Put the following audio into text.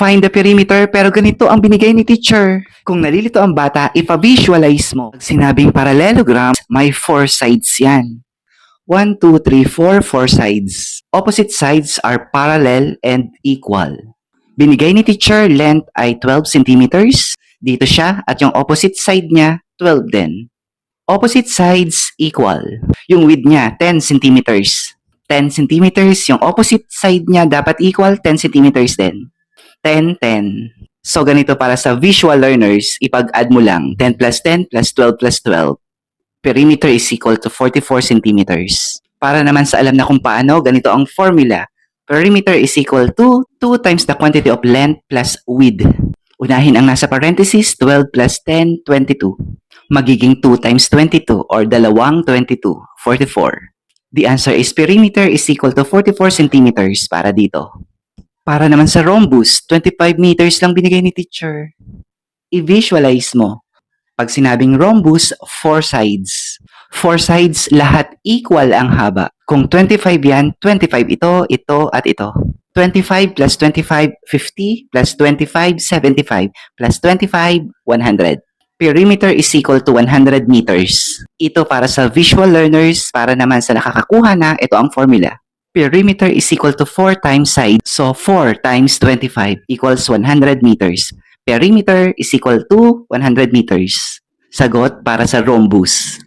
Find the perimeter pero ganito ang binigay ni teacher. Kung nalilito ang bata, ipa-visualize mo. Pag sinabing parallelogram, may 4 sides yan. 1, 2, 3, 4, 4 sides. Opposite sides are parallel and equal. Binigay ni teacher, length ay 12 centimeters. Dito siya at yung opposite side niya, 12 din. Opposite sides equal. Yung width niya, 10 centimeters. 10 centimeters, yung opposite side niya dapat equal 10 centimeters din. 10, 10. So ganito para sa visual learners, ipag-add mo lang 10 plus 10 plus 12 plus 12. Perimeter is equal to 44 centimeters. Para naman sa alam na kung paano, ganito ang formula. Perimeter is equal to 2 times the quantity of length plus width. Unahin ang nasa parenthesis, 12 plus 10, 22. Magiging 2 times 22 or dalawang 22, 44. The answer is perimeter is equal to 44 centimeters para dito. Para naman sa rhombus, 25 meters lang binigay ni teacher. I-visualize mo. Pag sinabing rhombus, 4 sides. 4 sides, lahat equal ang haba. Kung 25 yan, 25 ito, at ito. 25 plus 25, 50, plus 25, 75, plus 25, 100. Perimeter is equal to 100 meters. Ito para sa visual learners, para naman sa nakakakuha na, ito ang formula. Perimeter is equal to 4 times side. So 4 times 25 equals 100 meters. Perimeter is equal to 100 meters. Sagot para sa rhombus.